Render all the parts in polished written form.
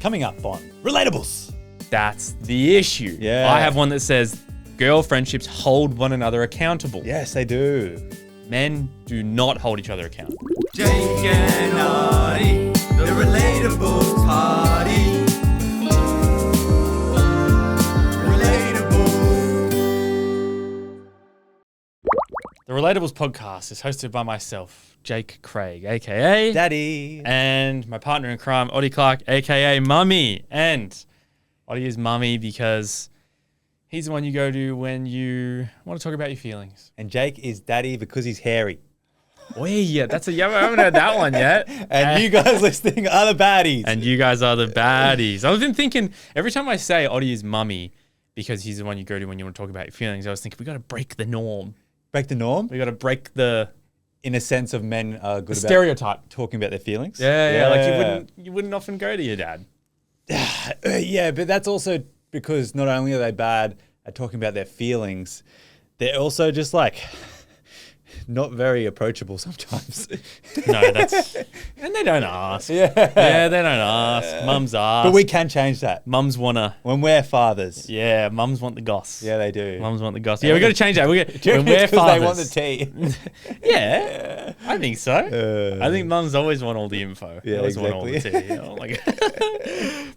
Coming up on Relatables. That's the issue. Yeah. I have one that says girl friendships hold one another accountable. Yes, they do. Men do not hold each other accountable. Jake and Artie, the Relatables party. Relatables. The Relatables podcast is hosted by myself, Jake Craig, aka Daddy. and my partner in crime, Oddie Clark, aka Mummy. And Oddie is Mummy because he's the one you go to when you want to talk about your feelings. And Jake is Daddy because he's hairy. I haven't heard that one yet. And you guys listening are the baddies. And you guys are the baddies. I've been thinking, every time I say Oddie is Mummy because he's the one you go to when you want to talk about your feelings, I was thinking, we got to break the norm. Break the norm? We got to break the In a sense of men are good about stereotype. talking about their feelings. Yeah, like you wouldn't often go to your dad. Yeah, but that's also because not only are they bad at talking about their feelings, they're also just like not very approachable sometimes. No, and they don't ask. Yeah, They don't ask. Mums ask. but we can change that Mums wanna. when we're fathers. Yeah, mums want the goss. Yeah, they do. Mums want the goss. Yeah, we got to change that. Do you When reckon we're it's 'cause fathers. they want the tea. Yeah, I think so. I think mums always want all the info. They Yeah, always want all the exactly. tea. You know, like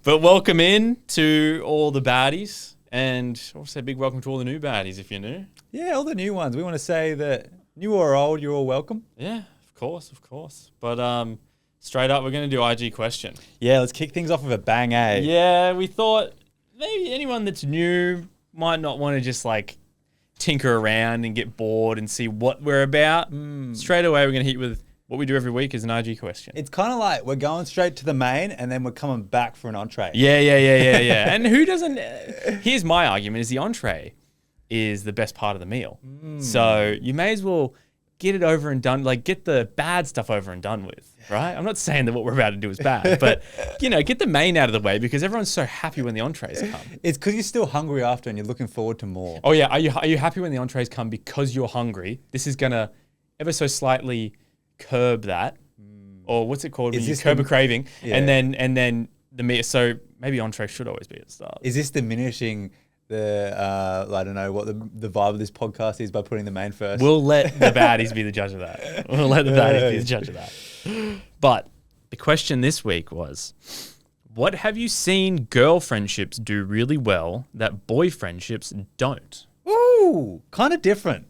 but welcome in to all the baddies, and also a big welcome to all the new baddies if you're new. Yeah, all the new ones. We want to say that new or old, you're all welcome. Yeah, of course. But straight up, we're going to do IG question. Yeah, let's kick things off with a bang, eh? Yeah, we thought maybe anyone that's new might not want to just like tinker around and get bored and see what we're about. Straight away, we're going to hit you with what we do every week is an IG question. It's kind of like we're going straight to the main and then we're coming back for an entree. Yeah. And who doesn't? Here's my argument: is the entree is the best part of the meal. So you may as well get it over and done. Like get the bad stuff over and done with. Right? I'm not saying that what we're about to do is bad, but get the main out of the way because everyone's so happy when the entrees come. It's because you're still hungry after and you're looking forward to more. Oh yeah, are you happy when the entrees come because you're hungry? This is gonna ever so slightly curb that, or what's it called? When you curb a craving, Yeah. and then the meat. So maybe entree should always be at the start. Is this diminishing the, I don't know, what the vibe of this podcast is by putting the main first? We'll let the baddies be the judge of that. We'll let the baddies be the judge of that. But the question this week was, what have you seen girl friendships do really well that boy friendships don't? Ooh, kind of different.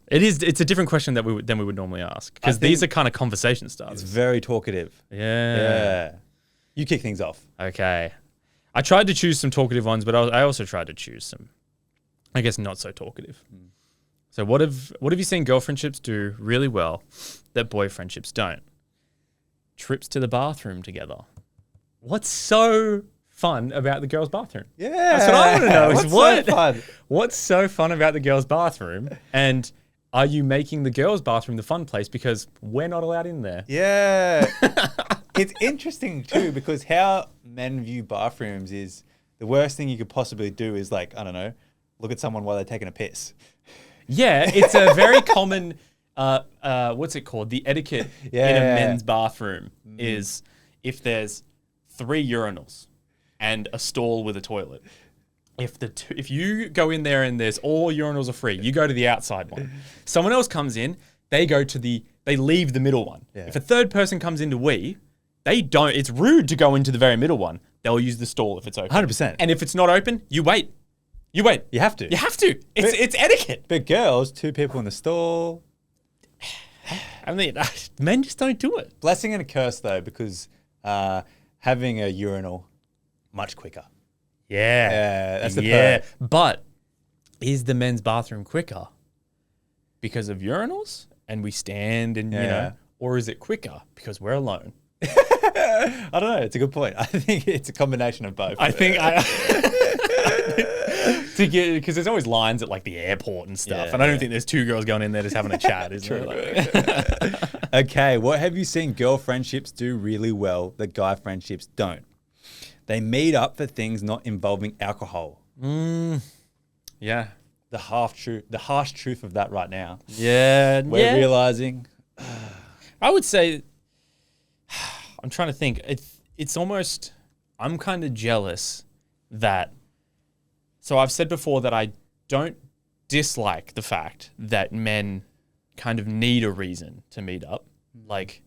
It's a different question than we would normally ask because these are kind of conversation It's starters. very talkative. Yeah. You kick things off. Okay. I tried to choose some talkative ones, but I also tried to choose some, I guess, not so talkative. So what have you seen girl friendships do really well that boy friendships don't? Trips to the bathroom together. What's so fun about the girls' bathroom? Yeah. That's what I want to know. Is What's so fun? What's so fun about the girls' bathroom? And are you making the girls' bathroom the fun place because we're not allowed in there? Yeah. It's interesting too because how men view bathrooms is the worst thing you could possibly do is like, I don't know, look at someone while they're taking a piss. Yeah, it's a very common, what's it called? The etiquette in a men's bathroom is if there's 3 urinals and a stall with a toilet. If you go in there and there's all urinals are free, you go to the outside one. Someone else comes in, they leave the middle one. Yeah. If a third person comes in to wee, they don't. It's rude to go into the very middle one. They'll use the stall if it's open. 100%. And if it's not open, you wait. You wait. You have to. You have to. It's etiquette. But girls, 2 people in the stall. I mean, men just don't do it. Blessing and a curse though, because having a urinal much quicker. Yeah. That's the perk. But is the men's bathroom quicker because of urinals and we stand and, or is it quicker because we're alone? I don't know. It's a good point. I think it's a combination of both. I think because there's always lines at like the airport and stuff. Yeah, and I don't think there's 2 girls going in there just having a chat, is there? Like, Okay, what have you seen girl friendships do really well that guy friendships don't? They meet up for things not involving alcohol. yeah. The harsh truth of that right now. Yeah. We're realizing. I would say, I'm trying to think. It's almost I'm kind of jealous that. So I've said before that I don't dislike the fact that men kind of need a reason to meet up, like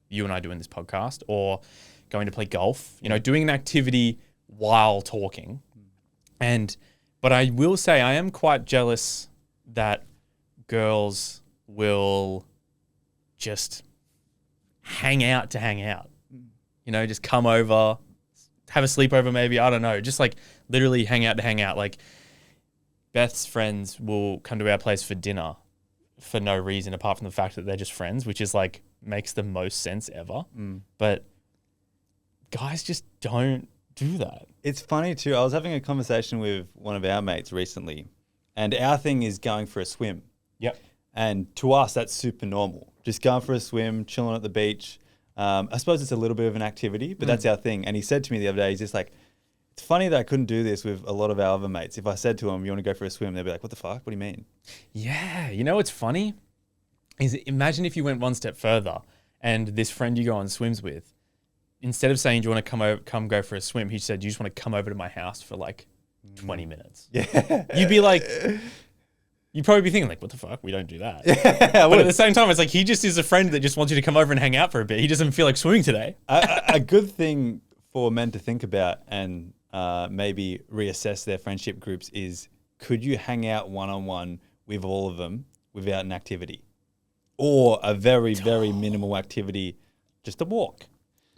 you and I doing this podcast, or going to play golf, doing an activity while talking. But I will say I am quite jealous that girls will just hang out to hang out. Just come over, have a sleepover maybe, I don't know, just like literally hang out to hang out. Like Beth's friends will come to our place for dinner for no reason apart from the fact that they're just friends, which is like makes the most sense ever. But guys just don't do that. It's funny too. I was having a conversation with one of our mates recently, and our thing is going for a swim. Yep. And to us, that's super normal. Just going for a swim, chilling at the beach. I suppose it's a little bit of an activity, but that's our thing. And he said to me the other day, he's just like, it's funny that I couldn't do this with a lot of our other mates. If I said to them, you want to go for a swim? They'd be like, what the fuck? What do you mean? Yeah. What's funny is imagine if you went one step further and this friend you go on swims with, instead of saying, do you want to come go for a swim? He said, you just want to come over to my house for like 20 minutes. Yeah. You'd be like, you'd probably be thinking like, what the fuck? We don't do that. Yeah, but at the same time, it's like, he just is a friend that just wants you to come over and hang out for a bit. He doesn't feel like swimming today. A good thing for men to think about and maybe reassess their friendship groups is, could you hang out one-on-one with all of them without an activity? Or a very, very minimal activity, just a walk.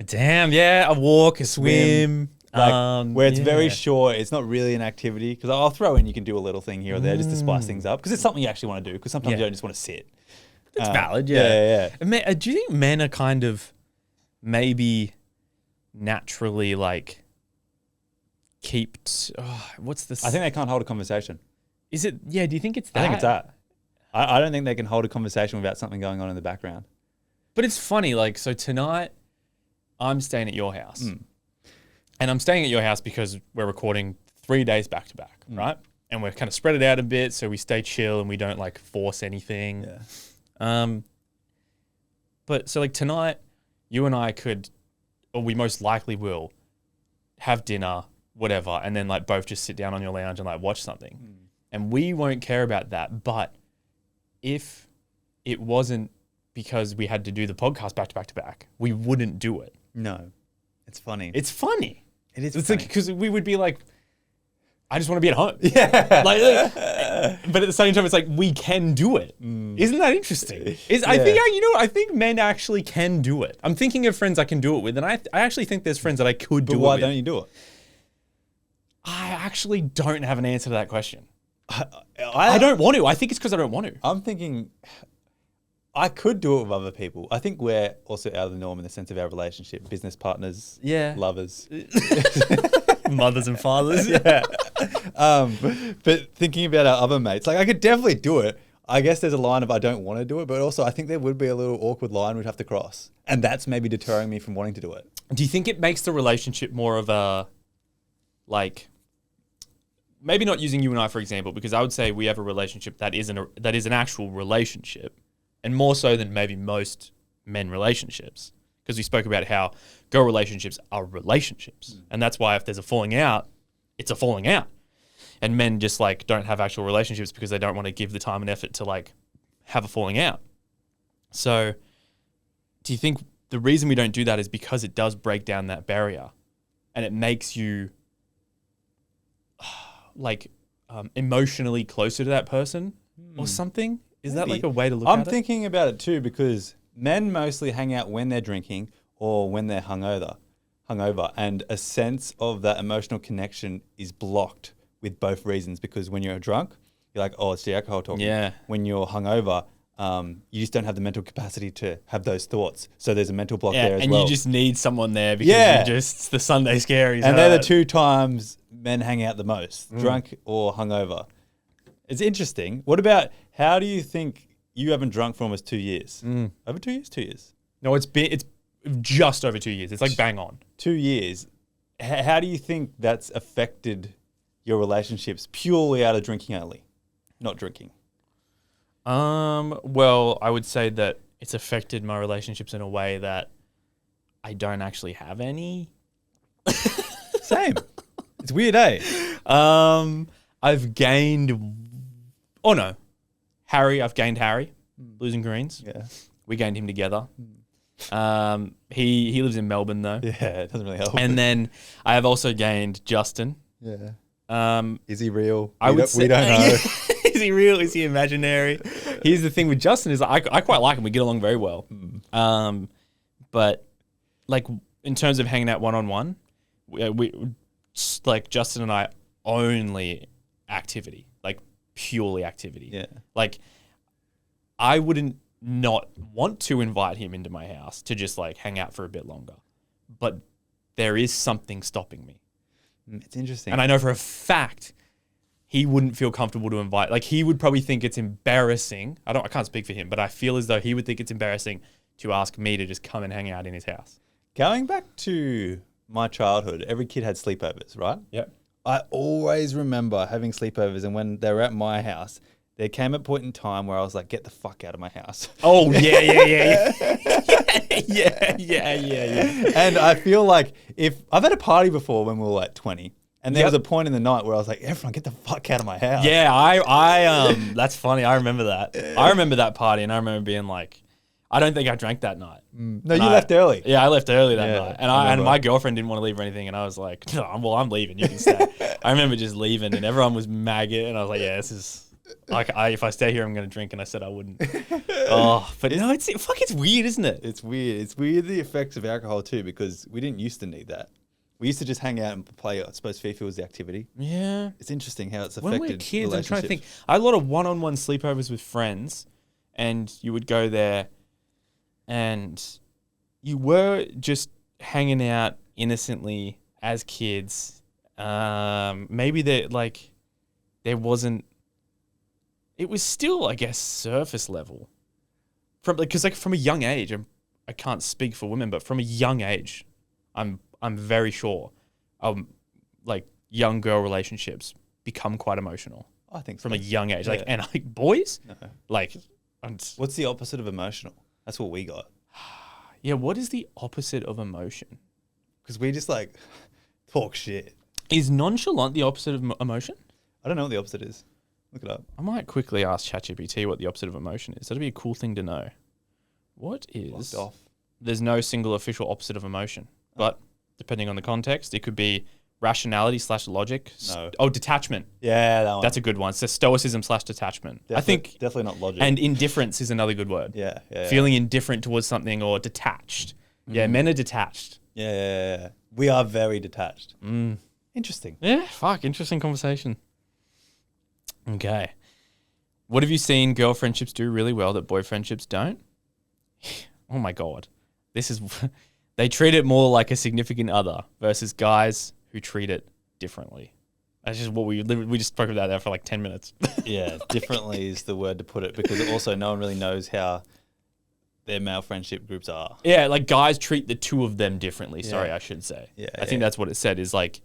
Damn, yeah, a walk, a swim. Where it's very short, it's not really an activity. Because I'll throw in, you can do a little thing here or there just to spice things up. Because it's something you actually want to do. Because sometimes you don't just want to sit. It's valid, yeah. Do you think men are kind of maybe naturally like what's this? I think they can't hold a conversation. Is it? Yeah, do you think it's that? I think it's that. I don't think they can hold a conversation without something going on in the background. But it's funny, like, so tonight I'm staying at your house. And I'm staying at your house because we're recording 3 days back to back, right? And we're kind of spread it out a bit so we stay chill and we don't like force anything. Yeah. But so like tonight, you and I could, or we most likely will, have dinner, whatever, and then like both just sit down on your lounge and like watch something. And we won't care about that. But if it wasn't because we had to do the podcast back to back to back, we wouldn't do it. No. It's funny. It's funny. It is It's funny. like, because we would be like, I just want to be at home. Yeah. But at the same time, it's like, we can do it. Isn't that interesting? I think, you know what? I think men actually can do it. I'm thinking of friends I can do it with, and I actually think there's friends that I could do it with. But why don't you do it? I actually don't have an answer to that question. I don't want to. I think it's because I don't want to. I'm thinking I could do it with other people. I think we're also out of the norm in the sense of our relationship, business partners, lovers. Mothers and fathers. Yeah. But thinking about our other mates, like I could definitely do it. I guess there's a line of I don't want to do it, but also I think there would be a little awkward line we'd have to cross. And that's maybe deterring me from wanting to do it. Do you think it makes the relationship more of a, like, maybe not using you and I for example, because I would say we have a relationship that is an actual relationship, and more so than maybe most men relationships, because we spoke about how girl relationships are relationships, and that's why if there's a falling out, it's a falling out, and men just like don't have actual relationships because they don't want to give the time and effort to like have a falling out. So, do you think the reason we don't do that is because it does break down that barrier, and it makes you like emotionally closer to that person or something? Is that like a way to look at it? I'm thinking about it too, because men mostly hang out when they're drinking or when they're hungover, and a sense of that emotional connection is blocked with both reasons, because when you're drunk, you're like, oh, it's the alcohol talking. Yeah. When you're hungover, you just don't have the mental capacity to have those thoughts. So there's a mental block there as and well. you just need someone there because it's the Sunday scaries. And they're the two times men hang out the most, drunk or hungover. It's interesting. What about, how do you think, you haven't drunk for almost 2 years? Over 2 years? 2 years. No, it's just over 2 years. It's like bang on. 2 years. How do you think that's affected your relationships purely out of drinking only, not drinking? Well, I would say that it's affected my relationships in a way that I don't actually have any. Same. It's weird, eh? I've gained. Oh no, Harry. I've gained Harry. Losing greens. Yeah. We gained him together. He lives in Melbourne though. Yeah, it doesn't really help. And then I have also gained Justin. Yeah. Is he real? I would We don't know. Is he real? Is he imaginary? Here's the thing with Justin is I quite like him. We get along very well. But like in terms of hanging out one-on-one, we like Justin and I only activity, like purely activity. Yeah. Like I wouldn't not want to invite him into my house to just like hang out for a bit longer, but there is something stopping me. It's interesting. And I know for a fact he wouldn't feel comfortable to invite. Like he would probably think it's embarrassing. I can't speak for him, but I feel as though he would think it's embarrassing to ask me to just come and hang out in his house. Going back to my childhood, every kid had sleepovers, right? Yep. I always remember having sleepovers, and when they were at my house, there came a point in time where I was like, get the fuck out of my house. Oh, yeah. And I feel like if I've had a party before when we were like 20, and there Yep. was a point in the night where I was like, everyone get the fuck out of my house. Yeah, I that's funny. I remember that. I remember that party, and I remember being like, I don't think I drank that night. No, you left early. Yeah, I left early that Yeah, night, I and remember. my girlfriend didn't want to leave or anything, and I was like, no, I'm leaving. You can stay. I remember just leaving, and everyone was maggot, and I was like, yeah, this is like, if I stay here, I'm gonna drink, and I said I wouldn't. But no, it's weird, isn't it? It's weird. It's weird the effects of alcohol too, because we didn't used to need that. We used to just hang out and play. I suppose FIFA was the activity. Yeah. It's interesting how it's When affected we were kids, I'm trying to think. relationships. I had a lot of one-on-one sleepovers with friends, and you would go there, and you were just hanging out innocently as kids. Maybe there wasn't. It was still, I guess, surface level. Because from a young age, I can't speak for women, but from a young age, I'm very sure, like young girl relationships become quite emotional I think so. from a young age. Like, Yeah. and like boys, No. like, What's the opposite of emotional? That's what we got. yeah. What is the opposite of emotion? Because we just like talk shit. Is nonchalant the opposite of emotion? I don't know what the opposite is. Look it up. I might quickly ask ChatGPT what the opposite of emotion is. That'd be a cool thing to know. What is? Locked off. There's no single official opposite of emotion, but depending on the context, it could be rationality / logic. No. Oh, detachment. Yeah, that one. That's a good one. So stoicism / detachment. I think, definitely not logic. and indifference is another good word. yeah. Feeling indifferent towards something or detached. Yeah, men are detached. Yeah. We are very detached. Interesting. Yeah, fuck, interesting conversation. Okay. What have you seen girl friendships do really well that boy friendships don't? Oh my God. This is, they treat it more like a significant other versus guys who treat it differently. That's just what we just spoke about that for like 10 minutes. Yeah, differently is the word to put it, because also no one really knows how their male friendship groups are. Yeah, like guys treat the two of them differently. Sorry, I should say. Yeah, I think that's what it said is like,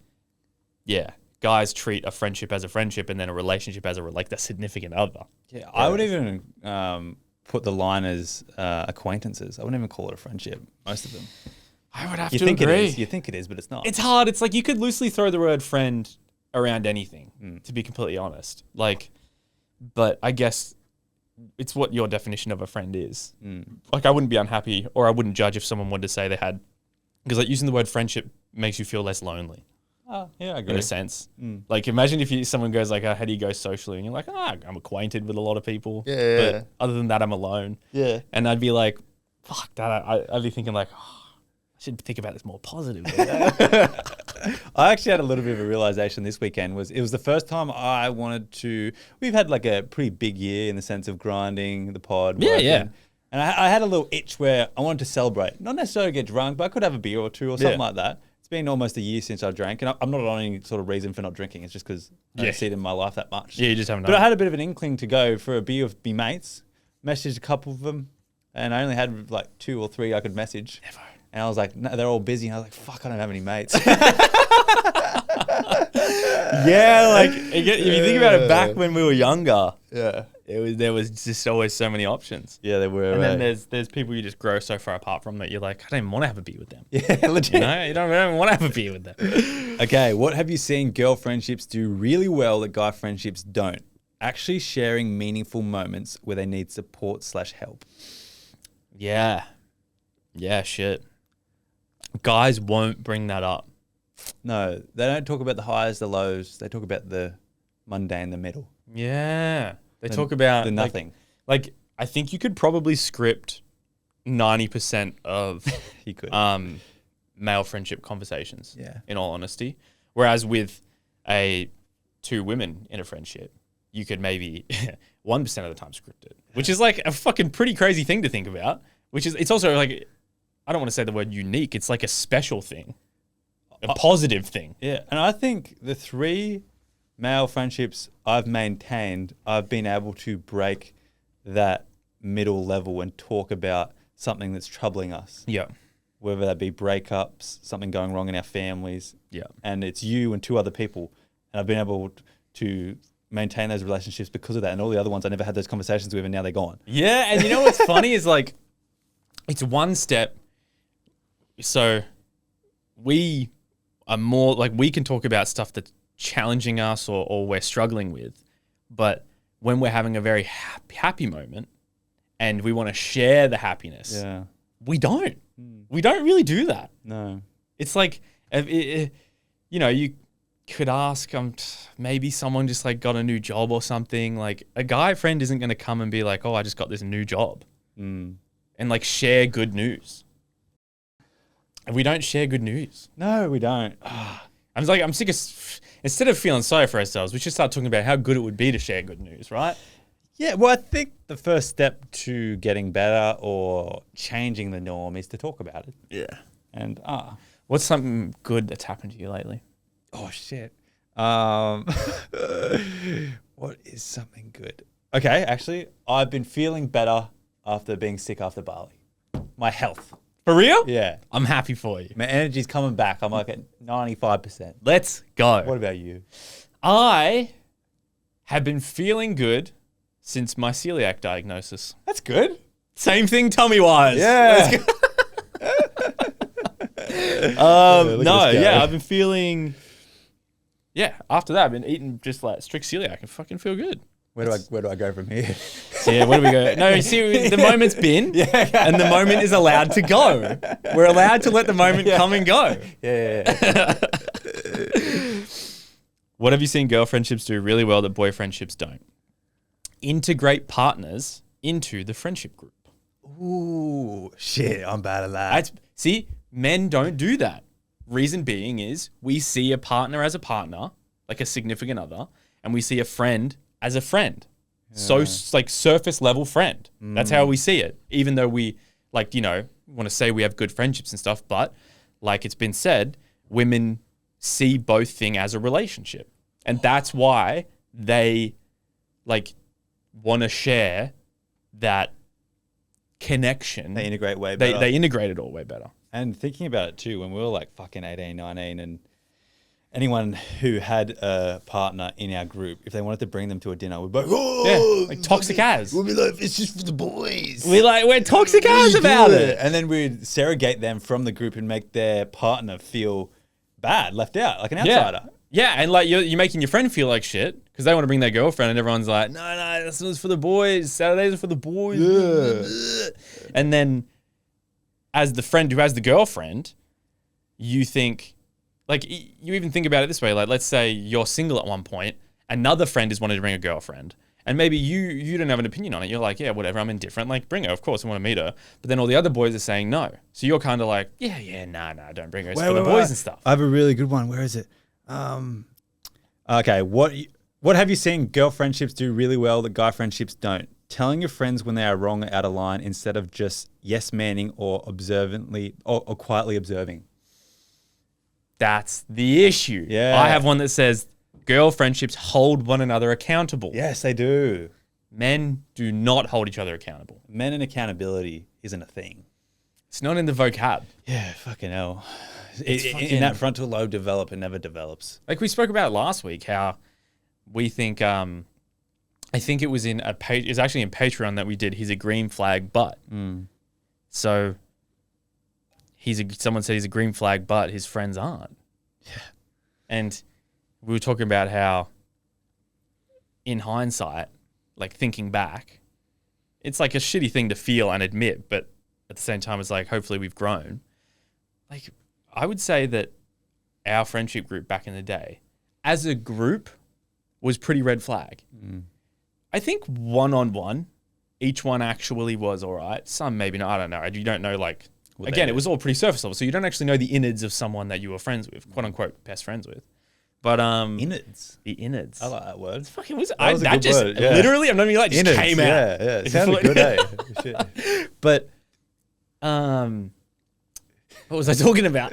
yeah, guys treat a friendship as a friendship and then a relationship as like the significant other. Yeah, I would even put the line as acquaintances. I wouldn't even call it a friendship, most of them. I would have You to think agree. it is. You think it is, but it's not. It's hard. It's like you could loosely throw the word friend around anything, to be completely honest. Like, but I guess it's what your definition of a friend is. Like, I wouldn't be unhappy or I wouldn't judge if someone wanted to say they had, because like using the word friendship makes you feel less lonely Yeah, I agree. in a sense. Like, imagine if someone goes like, how do you go socially? And you're like, I'm acquainted with a lot of people. Yeah. But other than that, I'm alone. Yeah. And I'd be like, fuck that. I'd be thinking like, I should think about this more positively. I actually had a little bit of a realization this weekend. It was the first time I wanted to. We've had like a pretty big year in the sense of grinding the pod. Yeah, working. yeah. And I had a little itch where I wanted to celebrate, not necessarily get drunk, but I could have a beer or two or something like that. It's been almost a year since I drank, and I'm not on any sort of reason for not drinking. It's just because I don't see it in my life that much. Yeah, you just haven't But done I had a bit of an inkling to go for a beer with me mates. Messaged a couple of them, and I only had like 2 or 3 I could message. Never. And I was like, no, they're all busy. And I was like, fuck, I don't have any mates. Yeah, like if you think about it back when we were younger, Yeah. there was just always so many options. Yeah, they were. And then there's people you just grow so far apart from that you're like, I don't even want to have a beer with them. Yeah, legit. You know, you don't even want to have a beer with them. Okay, what have you seen girl friendships do really well that guy friendships don't? Actually sharing meaningful moments where they need support/help. Yeah. Yeah, shit. Guys won't bring that up. No, they don't talk about the highs, the lows. They talk about the mundane, the middle. Yeah. They talk about the nothing. Like I think you could probably script 90% of You could. male friendship conversations. Yeah. In all honesty. Whereas with two women in a friendship, you could maybe 1% of the time script it, which is like a fucking pretty crazy thing to think about. It's also like, I don't want to say the word unique. It's like a special thing, a positive thing. Yeah, and I think the 3 male friendships I've maintained, I've been able to break that middle level and talk about something that's troubling us. Yeah. Whether that be breakups, something going wrong in our families. Yeah. And it's you and 2 other people. And I've been able to maintain those relationships because of that. And all the other ones I never had those conversations with, and now they're gone. Yeah, and you know what's funny is like, it's one step. So we are more like, we can talk about stuff that's challenging us or we're struggling with. But when we're having a very happy moment and we want to share the happiness, Yeah. we don't. We don't really do that. No. It's like, you know, you could ask, maybe someone just like got a new job or something. Like a guy friend isn't going to come and be like, oh, I just got this new job and like share good news. And we don't share good news. No, we don't. I'm sick of, instead of feeling sorry for ourselves, we should start talking about how good it would be to share good news, right? Yeah, well, I think the first step to getting better or changing the norm is to talk about it. Yeah. And, What's something good that's happened to you lately? oh, shit. What is something good? Okay, actually, I've been feeling better after being sick after Bali. My health. For real? Yeah. I'm happy for you. My energy's coming back. I'm like at 95%. Let's go. What about you? I have been feeling good since my celiac diagnosis. That's good. Same thing tummy-wise. Yeah. I've been feeling... Yeah, after that, I've been eating just like strict celiac and fucking feel good. Where do I go from here? So yeah, where do we go? No, you see, the moment's been, and the moment is allowed to go. We're allowed to let the moment come and go. Yeah. What have you seen girl friendships do really well that boy friendships don't? Integrate partners into the friendship group. Ooh, shit, I'm bad at that. See, men don't do that. Reason being is we see a partner as a partner, like a significant other, and we see a friend as a friend. So like surface level friend. That's how we see it. Even though we like, you know, want to say we have good friendships and stuff, but like it's been said, women see both things as a relationship. And that's why they like want to share that connection. They integrate way better. They integrate it all way better. And thinking about it too, when we were like fucking 18, 19, and anyone who had a partner in our group, if they wanted to bring them to a dinner, we'd be like, oh, Yeah, like toxic as. We'd be like, it's just for the boys. We're toxic as about it. And then we'd segregate them from the group and make their partner feel bad, left out, like an outsider. Yeah, and like you're making your friend feel like shit because they want to bring their girlfriend, and everyone's like, no, this is for the boys. Saturdays are for the boys. Yeah. And then, as the friend who has the girlfriend, you think, like, you even think about it this way. Like, let's say you're single at one point, another friend is wanting to bring a girlfriend, and maybe you don't have an opinion on it. You're like, yeah, whatever, I'm indifferent. Like, bring her, of course, I want to meet her. But then all the other boys are saying no. So you're kind of like, nah, don't bring her. It's for the boys and stuff. I have a really good one. Where is it? Okay, what have you seen girl friendships do really well that guy friendships don't? Telling your friends when they are wrong or out of line instead of just yes-manning or observantly or quietly observing. That's the issue. Yeah. I have one that says girl friendships hold one another accountable. Yes, they do. Men do not hold each other accountable. Men and accountability isn't a thing. It's not in the vocab. Yeah, fucking hell. In that frontal lobe develop, it never develops. Like we spoke about last week, how we think I think it was in a page. It's actually in Patreon that we did. He's a green flag, but so someone said he's a green flag, but his friends aren't. Yeah. And we were talking about how, in hindsight, like thinking back, it's like a shitty thing to feel and admit, but at the same time, it's like hopefully we've grown. Like I would say that our friendship group back in the day, as a group, was pretty red flag. I think one-on-one, each one actually was all right. Some maybe not. I don't know. You don't know, like, again, it was all pretty surface level. So you don't actually know the innards of someone that you were friends with, quote unquote, best friends with. But innards. the innards. I like that word. It's fucking was That was a good word, yeah. Literally, I'm not even like just Innards, came out. Yeah, it sounded good, eh? Shit. But what was I talking about?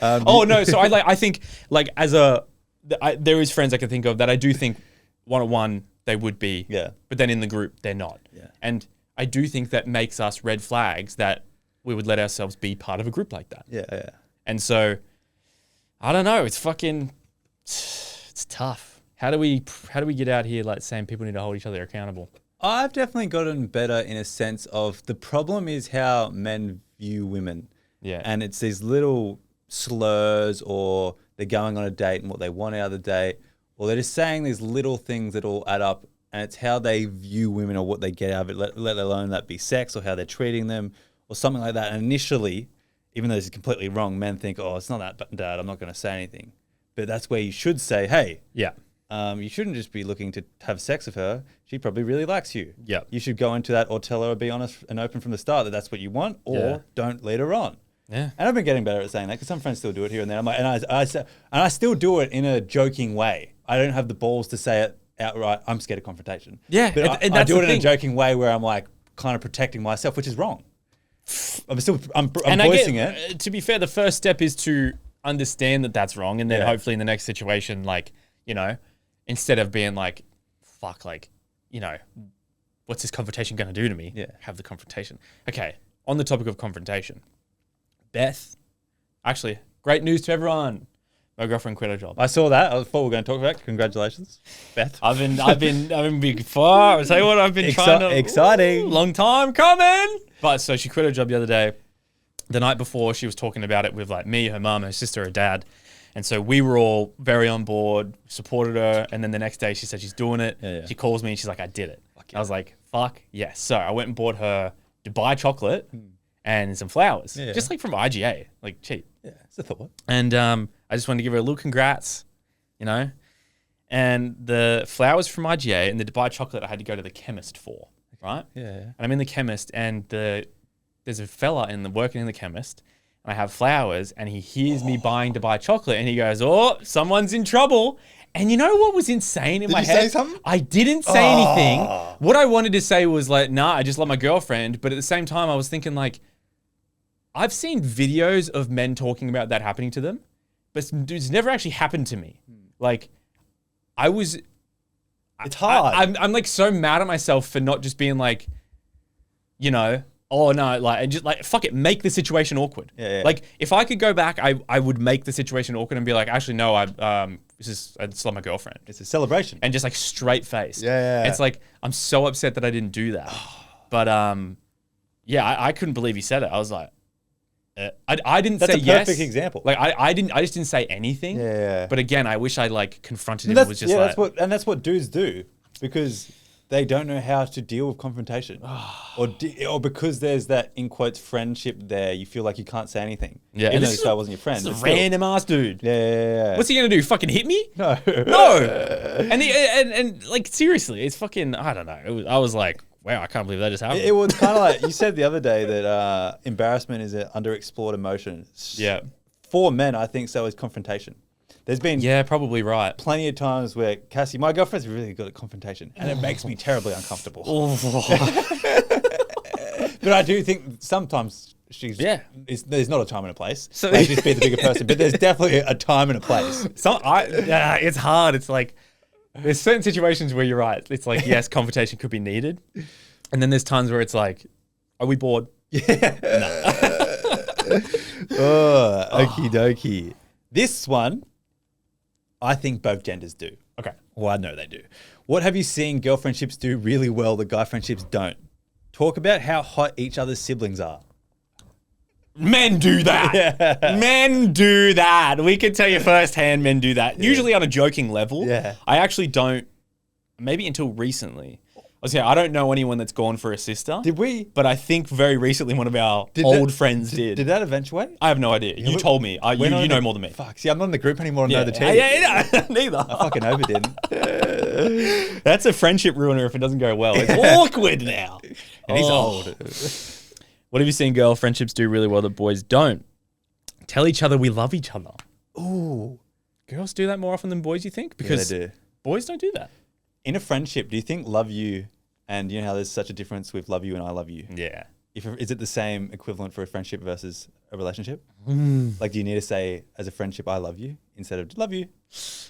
No. So I think like there is friends I can think of that I do think one-on-one they would be. Yeah. But then in the group they're not. Yeah. And I do think that makes us red flags that we would let ourselves be part of a group like that. Yeah. And so I don't know. It's tough. How do we get out here like saying people need to hold each other accountable? I've definitely gotten better in a sense of the problem is how men view women. Yeah. And it's these little slurs, or they're going on a date and what they want out of the date, or they're just saying these little things that all add up, and it's how they view women or what they get out of it, let alone that be sex or how they're treating them or something like that. And initially, even though this is completely wrong, men think, oh, it's not that bad, I'm not going to say anything. But that's where you should say, hey, Yeah. you shouldn't just be looking to have sex with her. She probably really likes you. Yeah. You should go into that or tell her, be honest and open from the start that that's what you want, or don't lead her on. Yeah. And I've been getting better at saying that because some friends still do it here and there. I'm like, and I still do it in a joking way. I don't have the balls to say it outright. I'm scared of confrontation. Yeah, but and I that's do the it in a thing. joking way where I'm like kind of protecting myself, which is wrong. I'm And voicing it. To be fair, the first step is to understand that that's wrong, and then Yeah. hopefully in the next situation, like, you know, instead of being like, fuck, like, you know, what's this confrontation going to do to me? Yeah. Have the confrontation. Okay, on the topic of confrontation, Beth, actually, great news to everyone. My girlfriend quit her job. I saw that. I thought we were going to talk about it. Congratulations, Beth. I've been big far. I'll tell you what, I've been trying to. Exciting. Long time coming. But so she quit her job the other day. The night before, she was talking about it with like me, her mum, her sister, her dad. And so we were all very on board, supported her. And then the next day she said she's doing it. Yeah. She calls me and she's like, I did it. I was like, fuck yes. So I went and bought her Dubai chocolate and some flowers. Yeah. Just like from IGA, like cheap. Yeah, it's a thought. And I just wanted to give her a little congrats, you know. And the flowers from IGA and the Dubai chocolate I had to go to the chemist for, right? Yeah. And I'm in the chemist, and there's a fella working in the chemist, and I have flowers, and he hears me buying Dubai chocolate, and he goes, "Oh, someone's in trouble." And you know what was insane in my you head? say something? I didn't say anything. What I wanted to say was like, "Nah, I just love my girlfriend." But at the same time, I was thinking like, I've seen videos of men talking about that happening to them, but it's never actually happened to me. Like, it's hard. I'm like so mad at myself for not just being like, you know, oh no, like, and just like, fuck it, make the situation awkward. Yeah. Like, if I could go back, I would make the situation awkward and be like, actually, no, I just love my girlfriend. It's a celebration. And just like straight face. Yeah. It's like, I'm so upset that I didn't do that. But yeah, I couldn't believe he said it. I was like, I didn't That's say a yes. perfect example. Like I just didn't say anything. Yeah. But again, I wish I like confronted him. That's, Was just like, that's what dudes do, because they don't know how to deal with confrontation, or because there's that in quotes friendship there. You feel like you can't say anything. Yeah, even though this this guy wasn't your friend. This is but a still. random ass dude. Yeah. What's he gonna do? Fucking hit me? No. No. And like seriously, it's fucking. I don't know. I was like, wow, I can't believe that just happened. It was kind of like you said the other day that embarrassment is an underexplored emotion. Yeah. For men, I think so is confrontation. There's been Yeah, probably right. plenty of times where Cassie, my girlfriend's really good at confrontation, and it makes me terribly uncomfortable. But I do think sometimes there's not a time and a place. So- So just be the bigger person, but there's definitely a time and a place. It's hard. It's like there's certain situations where you're right. It's like yes, confrontation could be needed, and then there's times where it's like, are we bored? Okie dokie. This one, I think both genders do. Okay. Well, I know they do. What have you seen girl friendships do really well that guy friendships don't? Talk about how hot each other's siblings are. Men do that. Yeah. Men do that. We can tell you firsthand men do that. Usually on a joking level. Yeah. I actually don't, maybe until recently. I don't know anyone that's gone for a sister. Did we? But I think very recently one of our old friends did. Did that eventuate? I have no idea. You told me. You know more than me. Fuck. See, I'm not in the group anymore and know the tea. Yeah, neither. I fucking hope it didn't. That's a friendship ruiner if it doesn't go well. It's awkward now. And he's old. What have you seen girl friendships do really well that boys don't? Tell each other we love each other. Ooh. Girls do that more often than boys, you think? Because they do. Boys don't do that. In a friendship, do you think love you, and you know how there's such a difference with love you and I love you? Yeah. Is it the same equivalent for a friendship versus a relationship? Like, do you need to say as a friendship, I love you instead of love you?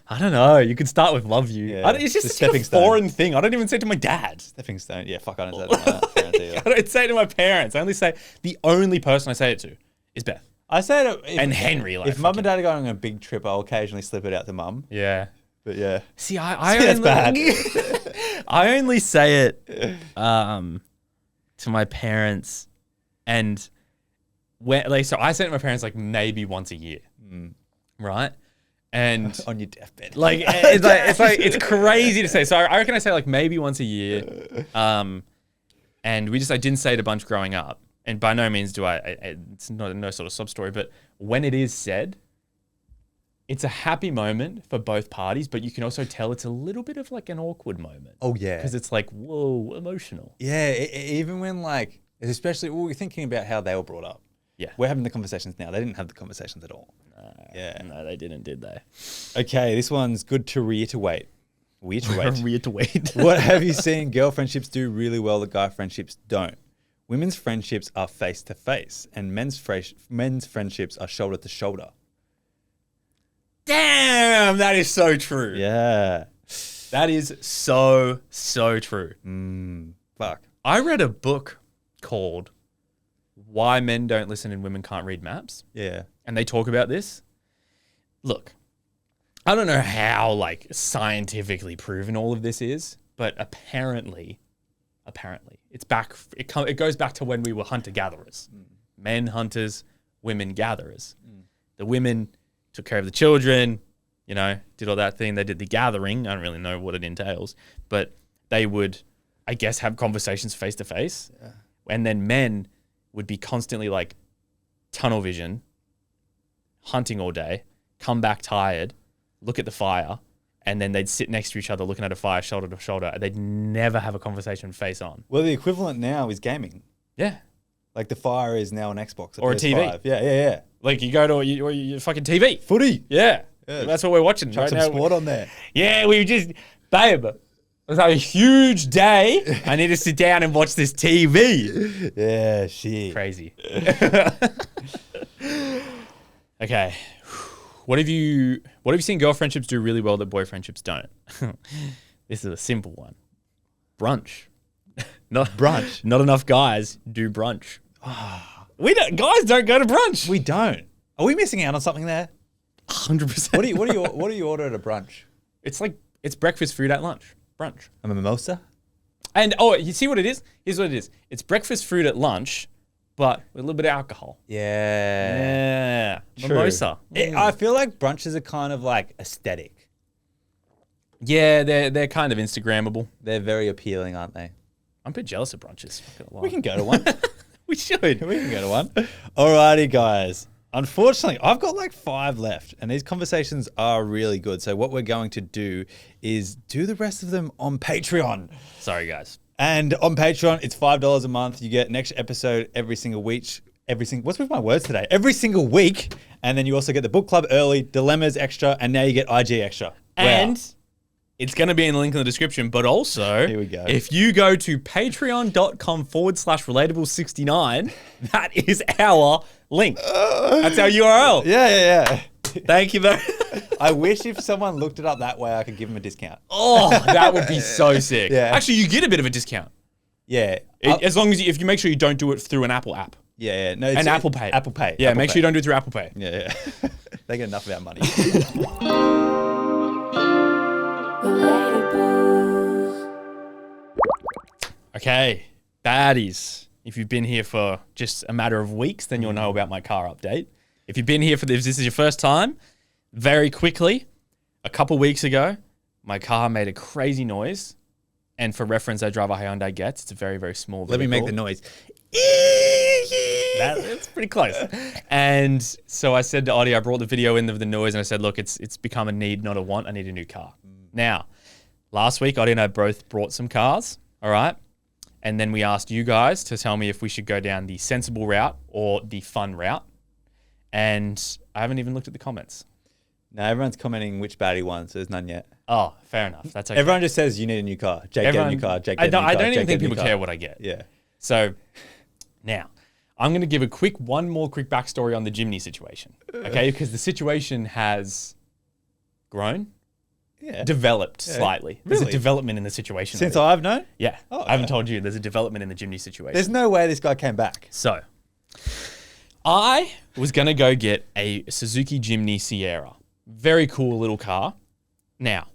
I don't know. You could start with love you. Yeah. It's just The such a stepping stone. foreign thing. I don't even say it to my dad. Stepping stone. Yeah, fuck, I don't say that to my parents either. I don't say it to my parents. I only say, the only person I say it to is Beth. I say it And Henry. Like, if mum and dad are going on a big trip, I'll occasionally slip it out to mum. Yeah. But yeah. See, I See, that's only, bad. I only say it to my parents, and so I say it to my parents like maybe once a year, right? And On your deathbed. it's crazy to say. So I reckon I say like maybe once a year, and I didn't say it a bunch growing up, and by no means do I. It's not no sort of sub story, but when it is said, it's a happy moment for both parties, but you can also tell it's a little bit of like an awkward moment. Oh, yeah. Because it's like, whoa, emotional. Yeah, even when like, especially, we're thinking about how they were brought up. Yeah. We're having the conversations now. They didn't have the conversations at all. Yeah. No, they didn't, did they? Okay, this one's good to reiterate. Reiterate. What have you seen girl friendships do really well that guy friendships don't? Women's friendships are face to face, and men's friendships are shoulder to shoulder. Damn, that is so true. Yeah. That is so true. Fuck. I read a book called Why Men Don't Listen and Women Can't Read Maps. Yeah. And they talk about this. Look, I don't know how like scientifically proven all of this is, but apparently it goes back to when we were hunter-gatherers. Men hunters, women gatherers. The women took care of the children, did all that thing. They did the gathering. I don't really know what it entails, but they would, I guess, have conversations face to face. And then men would be constantly like tunnel vision, hunting all day, come back tired, look at the fire, and then they'd sit next to each other looking at a fire shoulder to shoulder. And they'd never have a conversation face on. Well, the equivalent now is gaming. Yeah. Like the fire is now an Xbox Or a TV. PS5. Yeah. Like you go to your fucking TV. Footy. Yeah. Yeah. That's what we're watching Chuck right some now. sport on there. Yeah, we just, babe, it was a huge day. I need to sit down and watch this TV. Yeah, shit. Crazy. Okay. What have you seen girl friendships do really well that boy friendships don't? This is a simple one. Brunch. Brunch. Not enough guys do brunch. Guys don't go to brunch. We don't. Are we missing out on something there? 100%. What do you order at a brunch? It's breakfast food at lunch. Brunch. A mimosa? And you see what it is? Here's what it is. It's breakfast food at lunch, but with a little bit of alcohol. Yeah. Yeah. Mimosa. I feel like brunches are kind of like aesthetic. Yeah, they're kind of Instagrammable. They're very appealing, aren't they? I'm a bit jealous of brunches. We can go to one. We should. We can go to one. Alrighty, guys. Unfortunately, I've got like 5 left, and these conversations are really good. So what we're going to do is do the rest of them on Patreon. Sorry, guys. And on Patreon, it's $5 a month. You get an extra episode every single week. What's with my words today? Every single week. And then you also get the book club early, dilemmas extra, and now you get IG extra. And it's going to be in the link in the description, but also, Here we go. If you go to patreon.com/relatable69, that is our link. That's our URL. Yeah. Thank you very I wish if someone looked it up that way, I could give them a discount. Oh, that would be so sick. Yeah. Actually, you get a bit of a discount. Yeah. As long as if you make sure you don't do it through an Apple app. Yeah. No, And Apple Pay. Apple Pay. Yeah, Apple make Pay. sure you don't do it through Apple Pay. Yeah. They get enough of our money. Okay, baddies. If you've been here for just a matter of weeks, then you'll know about my car update. If you've been here for this is your first time, very quickly, a couple weeks ago, my car made a crazy noise. And for reference, I drive a Hyundai Getz. It's a very, very small vehicle. Let me make the noise. It's pretty close. And so I said to Audie, I brought the video in of the noise and I said, look, it's become a need, not a want. I need a new car. Now, last week, Audie and I both brought some cars, all right? And then we asked you guys to tell me if we should go down the sensible route or the fun route. And I haven't even looked at the comments. No, everyone's commenting which baddie won, so there's none yet. Oh, fair enough. That's okay. Everyone just says you need a new car. Jake, get a new car. Jake, get a new car. I don't even Jake, think get a new people car. care what I get. Yeah. So now I'm going to give one more quick backstory on the Jimny situation. Okay. Because the situation has grown, developed slightly. There's a Really? development in the situation. Since already. I've known? Yeah. Oh, I haven't told you. There's a development in the Jimny situation. There's no way this guy came back. So I was going to go get a Suzuki Jimny Sierra. Very cool little car. Now,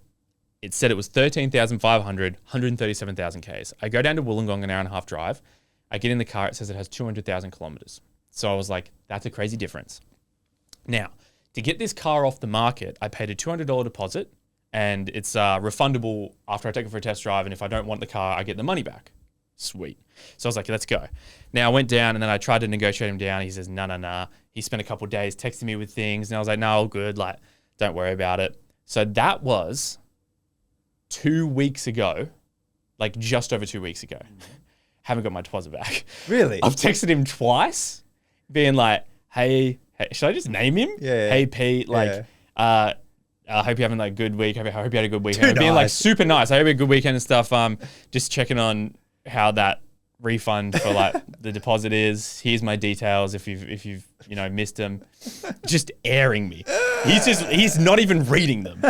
it said it was 13,500, 137,000 Ks. I go down to Wollongong, an hour and a half drive. I get in the car. It says it has 200,000 kilometers. So I was like, that's a crazy difference. Now, to get this car off the market, I paid a $200 deposit and it's refundable after I take it for a test drive. And if I don't want the car, I get the money back. Sweet. So I was like, let's go. Now I went down and then I tried to negotiate him down. He says, nah. He spent a couple of days texting me with things. And I was like, no, all good. Like, don't worry about it. So that was 2 weeks ago, like just over 2 weeks ago. Haven't got my deposit back. Really? I've texted him twice being like, hey, should I just name him? Yeah. Hey, Pete, like, I hope you're having like a good week. I hope you had a good weekend. Too Being like nice. super nice. I hope you had a good weekend and stuff. Just checking on how that refund for like the deposit is. Here's my details if you've missed them. Just airing me. He's not even reading them.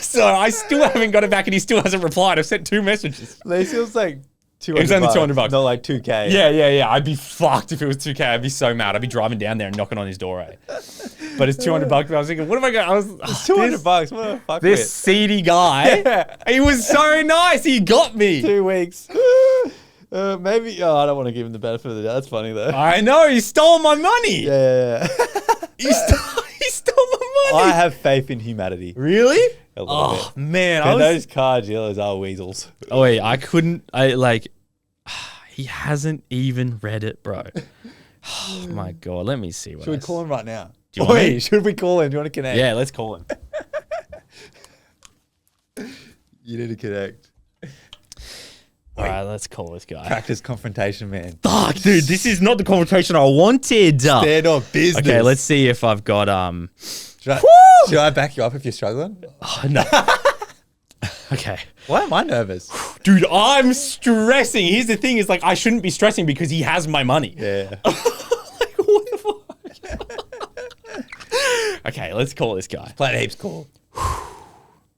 So I still haven't got it back and he still hasn't replied. I've sent 2 messages. At least it was like 200 It was only bucks, $200. not like 2K. Yeah. I'd be fucked if it was 2K. I'd be so mad. I'd be driving down there and knocking on his door. But it's $200. But I was thinking, what am I going? It's 200 bucks. What the fuck This with? seedy guy. Yeah. He was so nice. He got me. 2 weeks. Maybe. Oh, I don't want to give him the benefit of the doubt. That's funny though. I know. He stole my money. Yeah. He stole my money. I have faith in humanity. Really? A little Oh bit. man, And those car dealers are weasels. Oh wait, he hasn't even read it, bro. Oh my god, let me see what Should we call him right now? Do you want me? Should we call him? Do you want to connect? Yeah, let's call him. You need to connect. All right, let's call this guy. Practice confrontation, man. Fuck, dude, this is not the conversation I wanted. They're not business. Okay, let's see if I've got Should I back you up if you're struggling? Oh, no. Okay. Why am I nervous? Dude, I'm stressing. Here's the thing: is like I shouldn't be stressing because he has my money. Yeah. Like what the fuck? Okay, let's call this guy. Play heaps call.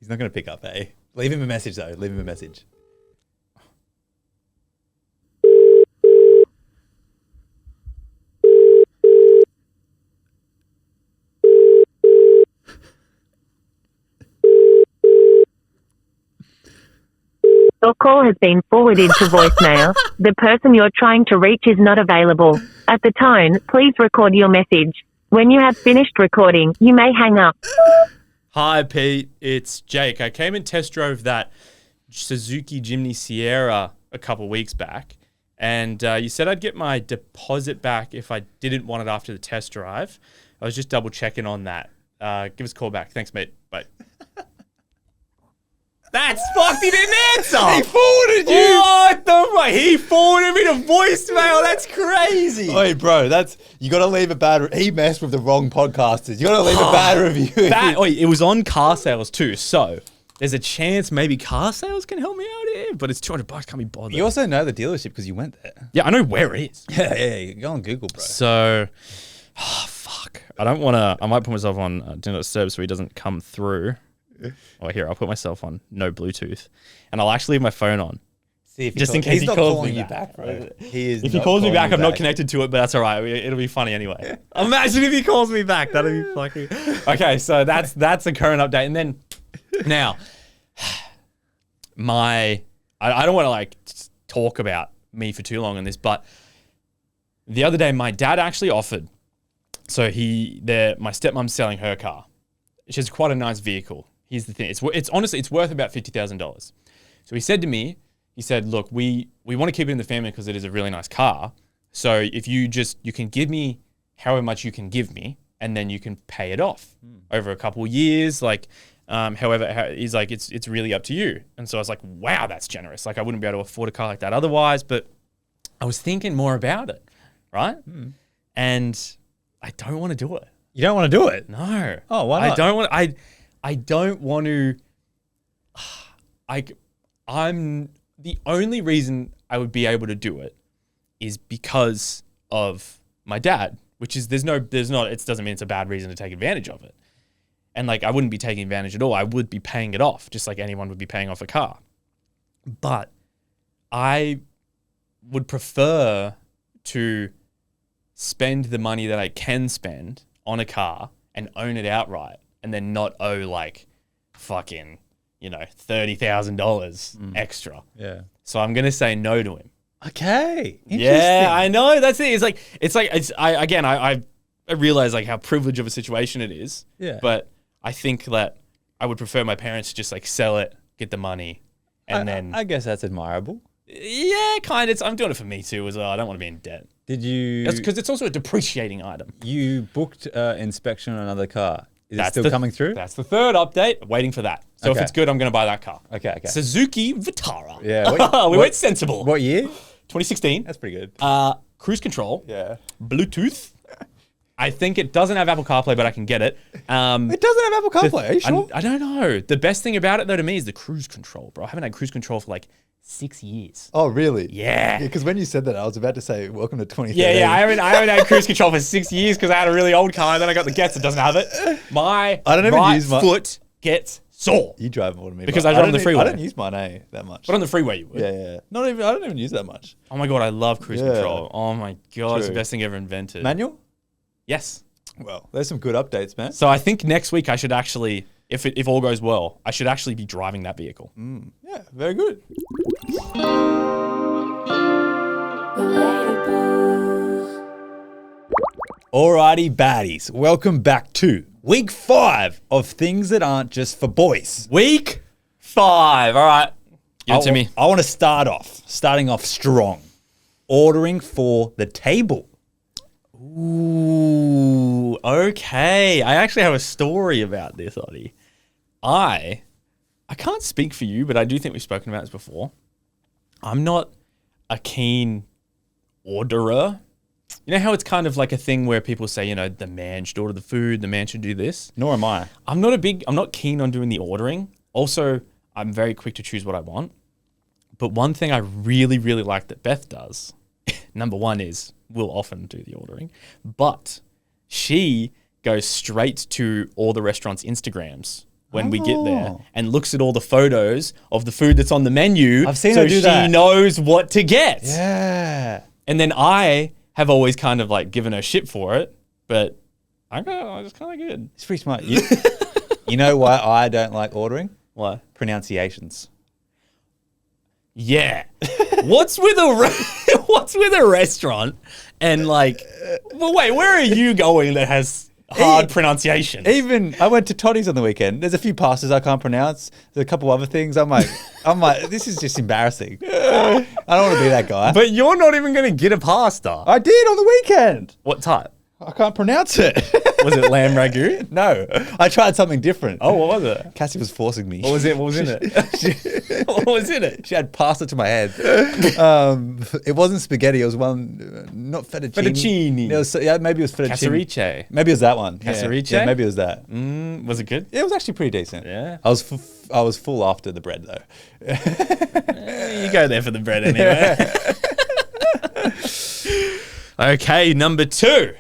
He's not going to pick up, eh? Leave him a message, though. Leave him a message. Your call has been forwarded to voicemail. The person you're trying to reach is not available. At the tone, please record your message. When you have finished recording, you may hang up. Hi, Pete. It's Jake. I came and test drove that Suzuki Jimny Sierra a couple weeks back, and you said I'd get my deposit back if I didn't want it after the test drive. I was just double checking on that. Give us a call back. Thanks, mate. Bye. That's fucked. He didn't answer. He forwarded you. What the fuck? He forwarded me to voicemail. That's crazy. Hey, bro, you got to leave a bad. He messed with the wrong podcasters. You got to leave a bad review. It was on car sales too, so there's a chance maybe car sales can help me out here, but it's $200. Can't be bothered. You also know the dealership because you went there. Yeah, I know where it is. Yeah. Go on Google, bro. So, fuck. I don't want to. I might put myself on do not disturb so he doesn't come through. Oh, here, I'll put myself on no Bluetooth, and I'll actually leave my phone on. See if Just in case he's he not calls calling me you back. bro. He is. If he not calls me calling back, you I'm not connected to it, but that's all right. It'll be funny anyway. Imagine if he calls me back. That'd be fucking. Okay, so that's the current update, and then now I don't want to like talk about me for too long on this, but the other day my dad actually offered. So my stepmom's selling her car. She has quite a nice vehicle. Here's the thing. It's honestly, it's worth about $50,000. So he said to me, look, we want to keep it in the family because it is a really nice car. So if you can give me however much you can give me, and then you can pay it off over a couple of years. Like, he's like, it's really up to you. And so I was like, wow, that's generous. Like I wouldn't be able to afford a car like that otherwise, but I was thinking more about it. Right. And I don't want to do it. You don't want to do it? No. Oh, why not? I don't want to. I'm the only reason I would be able to do it is because of my dad, which is it doesn't mean it's a bad reason to take advantage of it. And like, I wouldn't be taking advantage at all. I would be paying it off just like anyone would be paying off a car. But I would prefer to spend the money that I can spend on a car and own it outright and then not owe like fucking, $30,000 extra. Yeah. So I'm going to say no to him. Okay. Interesting. Yeah, I know. That's it. I realize like how privileged of a situation it is. Yeah. But I think that I would prefer my parents to just like sell it, get the money, and then. I guess that's admirable. Yeah, kind of. I'm doing it for me too as well. I don't want to be in debt. Did you? That's because it's also a depreciating item. You booked inspection on another car. Is it still coming through? That's the third update. Waiting for that. So if it's good, I'm going to buy that car. Okay. Suzuki Vitara. Yeah. We went sensible. What year? 2016. That's pretty good. Cruise control. Yeah. Bluetooth. I think it doesn't have Apple CarPlay, but I can get it. It doesn't have Apple CarPlay. Are you sure? I don't know. The best thing about it, though, to me is the cruise control, bro. I haven't had cruise control for like 6 years. Oh, really? Yeah. Because when you said that, I was about to say, welcome to 2013. Yeah. I haven't had cruise control for 6 years because I had a really old car, and then I got the Getz that doesn't have it. My foot gets sore. You drive more than me. Because I drive on the freeway. I don't use mine that much. But on the freeway, you would. Yeah. I don't even use that much. Oh my God, I love cruise control. Oh my God, it's the best thing ever invented. Manual? Yes. Well, there's some good updates, man. So I think next week I should actually, if all goes well, I should actually be driving that vehicle. Yeah, very good. Alrighty, baddies. Welcome back to week 5 of things that aren't just for boys. Week 5. All right. Give it to me. I want to starting off strong. Ordering for the table. Ooh, okay. I actually have a story about this, Oddie. I can't speak for you, but I do think we've spoken about this before. I'm not a keen orderer. You know how it's kind of like a thing where people say, the man should order the food, the man should do this? Nor am I. I'm not keen on doing the ordering. Also, I'm very quick to choose what I want. But one thing I really, really like that Beth does, number one is we'll often do the ordering, but she goes straight to all the restaurants' Instagrams when we get there and looks at all the photos of the food that's on the menu. I've seen her do that. So she knows what to get. Yeah. And then I have always kind of like given her shit for it, but I just kind of good. It's pretty smart. You know why I don't like ordering? Why? Pronunciations. Yeah. What's with a restaurant and like, well, wait, where are you going that has hard pronunciation? Even I went to Toddy's on the weekend. There's a few pastas I can't pronounce. There's a couple other things. I'm like, this is just embarrassing. I don't want to be that guy. But you're not even going to get a pasta. I did on the weekend. What type? I can't pronounce it. Was it lamb ragu? No, I tried something different. Oh, what was it? Cassie was forcing me. What was it? What was in it? What was in it? She had pasta to my head. It wasn't spaghetti. It was one, not fettuccine. Fettuccine. It was, maybe it was fettuccine. Casarice. Maybe it was that one. Casarice? Yeah, maybe it was that. Was it good? It was actually pretty decent. Yeah. I was full after the bread though. You go there for the bread anyway. Okay, number 2.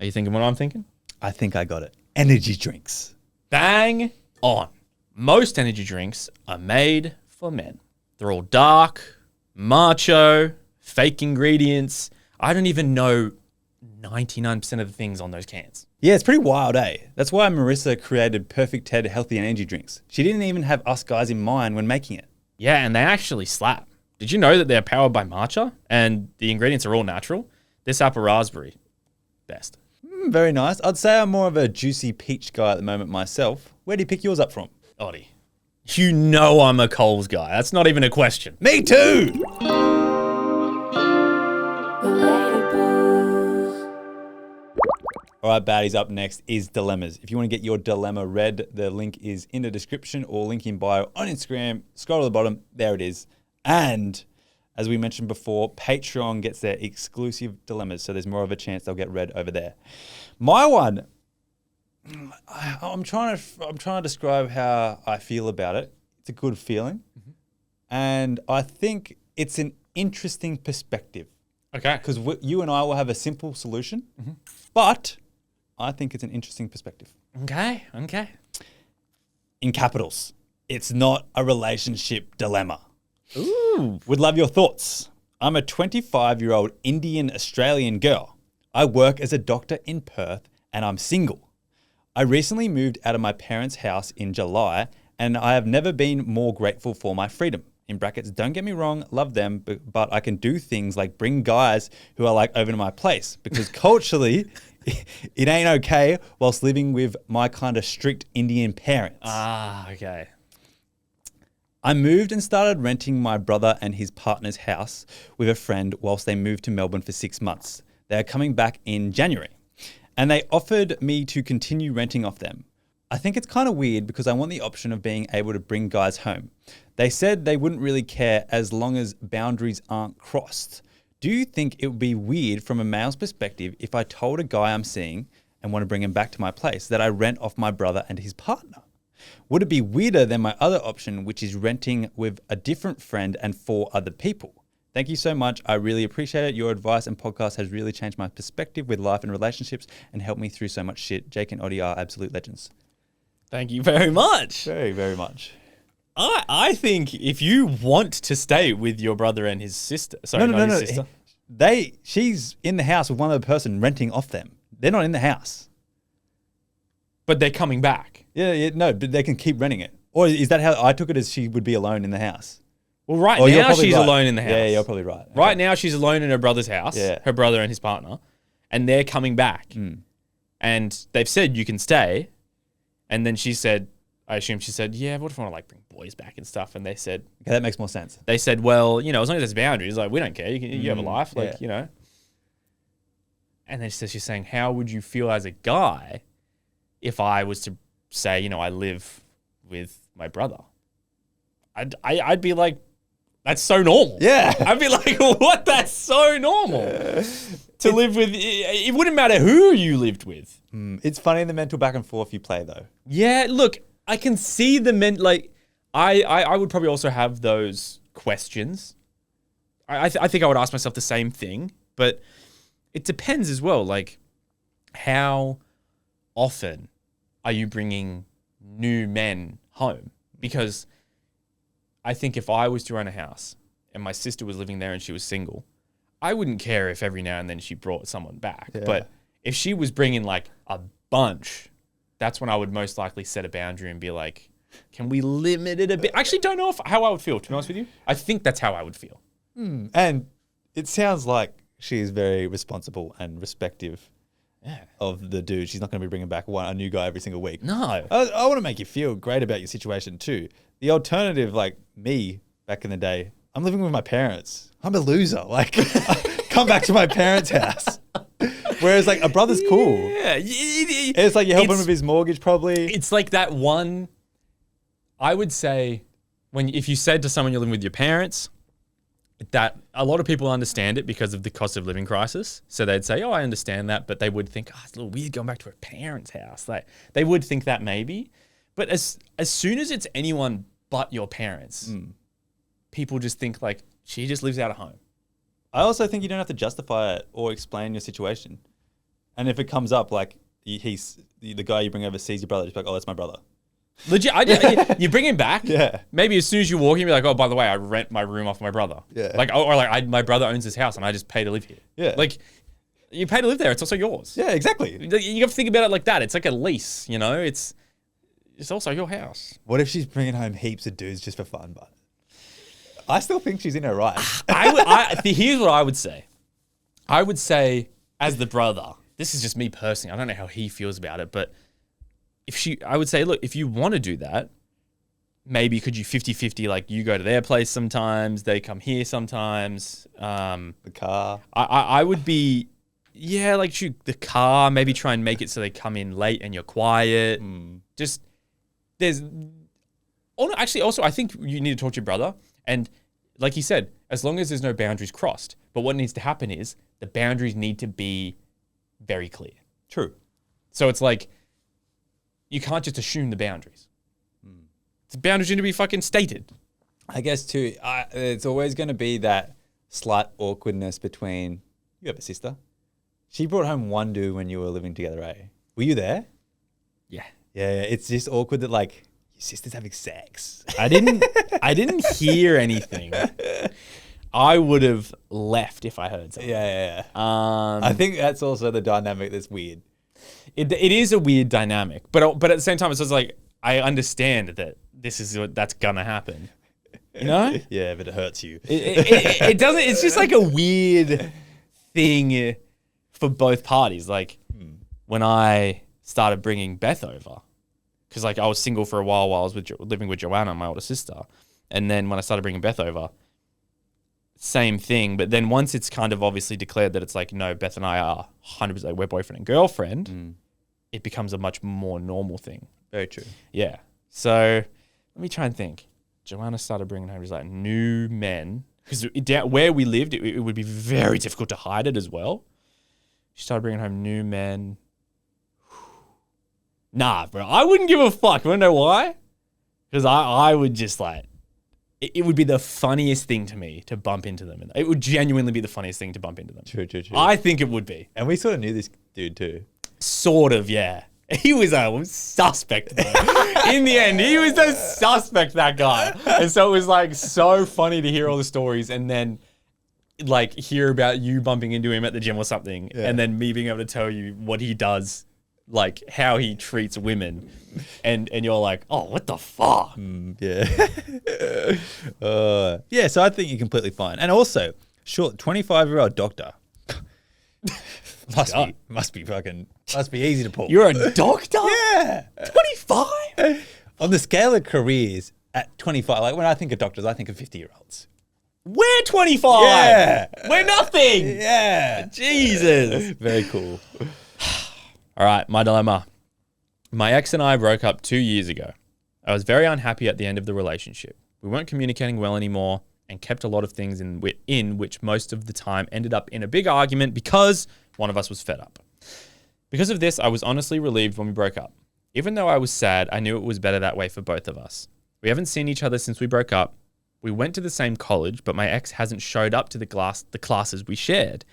Are you thinking what I'm thinking? I think I got it. Energy drinks. Bang on. Most energy drinks are made for men. They're all dark, macho, fake ingredients. I don't even know 99% of the things on those cans. Yeah, it's pretty wild, eh? That's why Marissa created Perfect Ted healthy and energy drinks. She didn't even have us guys in mind when making it. Yeah, and they actually slap. Did you know that they're powered by matcha and the ingredients are all natural? This apple raspberry, best. Very nice. I'd say I'm more of a juicy peach guy at the moment myself. Where do you pick yours up from? Oddy, you know I'm a Coles guy. That's not even a question. Me too! All right, baddies, up next is dilemmas. If you want to get your dilemma read, the link is in the description or link in bio on Instagram. Scroll to the bottom, there it is. And as we mentioned before, Patreon gets their exclusive dilemmas, so there's more of a chance they'll get read over there. My one, I'm trying to describe how I feel about it. It's a good feeling, and I think it's an interesting perspective. Okay. Because you and I will have a simple solution, but I think it's an interesting perspective. Okay. In capitals, it's not a relationship dilemma. Ooh. Would love your thoughts. I'm a 25-year-old Indian Australian girl. I work as a doctor in Perth and I'm single. I recently moved out of my parents' house in July and I have never been more grateful for my freedom. In brackets, don't get me wrong, love them, but I can do things like bring guys who are like over to my place because culturally, it ain't okay whilst living with my kind of strict Indian parents. Ah, okay. I moved and started renting my brother and his partner's house with a friend whilst they moved to Melbourne for 6 months. They are coming back in January and they offered me to continue renting off them. I think it's kind of weird because I want the option of being able to bring guys home. They said they wouldn't really care as long as boundaries aren't crossed. Do you think it would be weird from a male's perspective if I told a guy I'm seeing and want to bring him back to my place that I rent off my brother and his partner? Would it be weirder than my other option, which is renting with a different friend and 4 other people? Thank you so much. I really appreciate it. Your advice and podcast has really changed my perspective with life and relationships and helped me through so much shit. Jake and Oddy are absolute legends. Thank you very much. Very, very much. I think if you want to stay with your brother and his sister, sorry, sister. She's in the house with one other person renting off them. They're not in the house. But they're coming back. Yeah, no, but they can keep renting it. Or is that how I took it as she would be alone in the house? Well, right You're now probably she's right. alone in the house. Yeah, you're probably right. Right now she's alone in her brother's house, Yeah. her brother and his partner, and they're coming back. And they've said you can stay. And then she said, I assume she said, yeah, what if I want to like bring boys back and stuff? And they said, Okay, that makes more sense. they said, well, you know, as long as there's boundaries, like we don't care. You have a life, like, yeah. you know. And then she's saying, how would you feel as a guy if I was to say, you know, I live with my brother? I'd be like, that's so normal. Yeah. I'd be like, what? That's so normal. To live with, it wouldn't matter who you lived with. It's funny the mental back and forth you play though. Yeah, look, I can see I would probably also have those questions. I think I would ask myself the same thing, but it depends as well. Like, how often are you bringing new men home? Because I think if I was to run a house and my sister was living there and she was single, I wouldn't care if every now and then she brought someone back. Yeah. But if she was bringing like a bunch, that's when I would most likely set a boundary and be like, can we limit it a bit? I actually don't know how I would feel, to be honest with you. I think that's how I would feel. And it sounds like she's very responsible and respective of the dude. She's not going to be bringing back a new guy every single week. No. I want to make you feel great about your situation too. The alternative, like me back in the day, I'm living with my parents. I'm a loser. Like, come back to my parents' house. Whereas like a brother's cool. Yeah. It's like you help him with his mortgage probably. It's like that one, I would say, if you said to someone you're living with your parents, that a lot of people understand it because of the cost of living crisis. So they'd say, oh, I understand that. But they would think, oh, it's a little weird going back to a parent's house. Like, they would think that maybe. But as soon as it's anyone but your parents, people just think like, she just lives out of home. I also think you don't have to justify it or explain your situation. And if it comes up like he's the guy you bring over sees your brother, just be like, oh, that's my brother. Legit, you bring him back. Yeah. Maybe as soon as you walk in, you're like, oh, by the way, I rent my room off my brother. Yeah. Like, my brother owns this house and I just pay to live here. Yeah. Like, You pay to live there. It's also yours. Yeah, exactly. You have to think about it like that. It's like a lease, you know? It's also your house. What if she's bringing home heaps of dudes just for fun, but I still think she's in her right. Here's what I would say. I would say, as the brother, this is just me personally. I don't know how he feels about it, but I would say, look, if you want to do that, maybe could you 50-50, like you go to their place sometimes, they come here sometimes. The car. I would be, like shoot the car, maybe try and make it so they come in late and you're quiet. Just, also, I think you need to talk to your brother. And like he said, as long as there's no boundaries crossed. But what needs to happen is the boundaries need to be very clear. True. So it's like, you can't just assume the boundaries. The boundaries need to be fucking stated. I guess too, it's always going to be that slight awkwardness between, you have a sister. She brought home one dude when you were living together, eh? Were you there? Yeah. Yeah, it's just awkward that like, your sister's having sex. I didn't hear anything. I would have left if I heard something. Yeah. I think that's also the dynamic that's weird. It is a weird dynamic, but at the same time, it's just like, I understand that that's gonna happen. You know? Yeah, but it hurts you. It doesn't. It's just like a weird thing for both parties. Like when I started bringing Beth over, because like I was single for a while I was living with Joanna, my older sister, and then when I started bringing Beth over, same thing. But then once it's kind of obviously declared that it's like, no, Beth and I are 100%, we're boyfriend and girlfriend, it becomes a much more normal thing. Very true. Yeah. So let me try and think. Joanna started bringing home just like new men, because where we lived, it would be very difficult to hide it as well. She started bringing home new men. Nah, bro, I wouldn't give a fuck. You want to know why? Because I would just like, it would be the funniest thing to me to bump into them. It would genuinely be the funniest thing to bump into them. True. I think it would be. And we sort of knew this dude too. Sort of, yeah. He was a suspect, though. In the end, he was the suspect, that guy. And so it was like so funny to hear all the stories and then like hear about you bumping into him at the gym or something. Yeah. And then me being able to tell you what he does, like how he treats women. And you're like, oh, what the fuck? Yeah. So I think you're completely fine. And also, short 25-year-old doctor. Must be easy to pull. You're a doctor? Yeah. 25? On the scale of careers at 25, like when I think of doctors, I think of 50-year-olds. We're 25. Yeah. We're nothing. Yeah. Jesus. Very cool. All right, my dilemma. My ex and I broke up 2 years ago. I was very unhappy at the end of the relationship. We weren't communicating well anymore and kept a lot of things in which most of the time ended up in a big argument because one of us was fed up. Because of this, I was honestly relieved when we broke up. Even though I was sad, I knew it was better that way for both of us. We haven't seen each other since we broke up. We went to the same college, but my ex hasn't showed up to the classes we shared,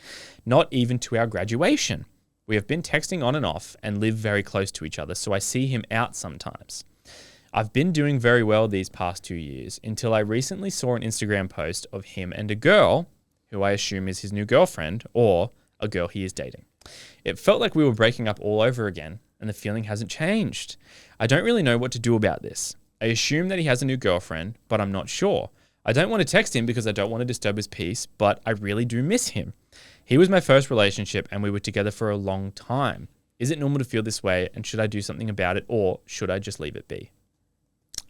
not even to our graduation. We have been texting on and off and live very close to each other, so I see him out sometimes. I've been doing very well these past 2 years until I recently saw an Instagram post of him and a girl who I assume is his new girlfriend or a girl he is dating. It felt like we were breaking up all over again and the feeling hasn't changed. I don't really know what to do about this. I assume that he has a new girlfriend, but I'm not sure. I don't want to text him because I don't want to disturb his peace, but I really do miss him. He was my first relationship and we were together for a long time. Is it normal to feel this way and should I do something about it or should I just leave it be?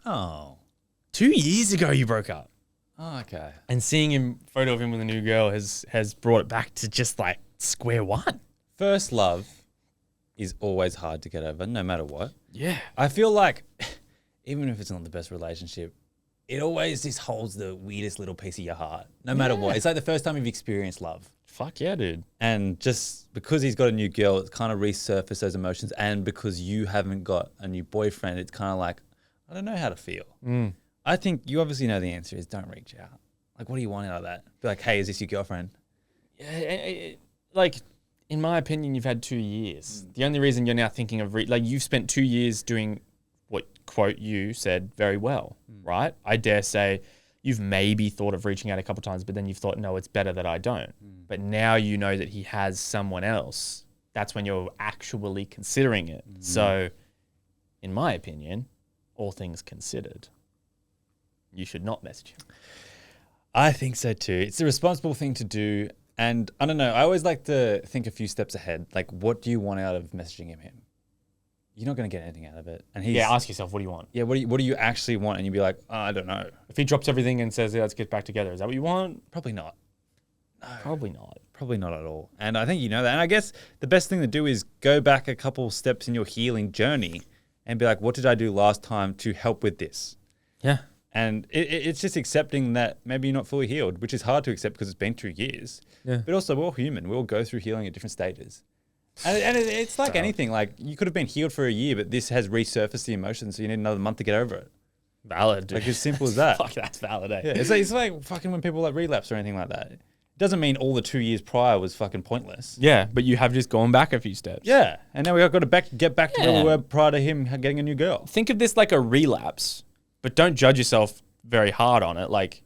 Oh. 2 years ago you broke up. Oh, okay. And seeing him, photo of him with a new girl has brought it back to just like square one. First love is always hard to get over, no matter what. Yeah. I feel like even if it's not the best relationship, it always just holds the weirdest little piece of your heart, no matter what. It's like the first time you've experienced love. Fuck yeah, dude. And just because he's got a new girl, it's kind of resurfaced those emotions. And because you haven't got a new boyfriend, it's kind of like, I don't know how to feel. I think you obviously know the answer is don't reach out. Like, what do you want out of that? Be like, hey, is this your girlfriend? Yeah, like, in my opinion, you've had 2 years. The only reason you're now thinking of, you've spent 2 years doing what, quote, you said very well, right? I dare say you've maybe thought of reaching out a couple times, but then you've thought, no, it's better that I don't. But now you know that he has someone else. That's when you're actually considering it. So, in my opinion, all things considered, you should not message him. I think so too. It's a responsible thing to do. And I don't know, I always like to think a few steps ahead. Like, what do you want out of messaging him? You're not going to get anything out of it. And he's, Ask yourself, what do you want? Yeah, what do you actually want? And you'd be like, oh, I don't know. If he drops everything and says, let's get back together, is that what you want? Probably not. No, Probably not. Probably not at all. And I think you know that. And I guess the best thing to do is go back a couple steps in your healing journey and be like, what did I do last time to help with this? Yeah. And it's just accepting that maybe you're not fully healed, which is hard to accept because it's been 2 years. Yeah. But also, we're all human. We all go through healing at different stages. And it's like anything. Like, you could have been healed for a year, but this has resurfaced the emotions, so you need another month to get over it. Valid, dude. Like, as simple as that. Fuck, that's valid, eh? Yeah, it's like fucking when people like relapse or anything like that. It doesn't mean all the 2 years prior was fucking pointless. Yeah, but you have just gone back a few steps. Yeah, and now we got to get back to where we were prior to him getting a new girl. Think of this like a relapse, but don't judge yourself very hard on it. Like,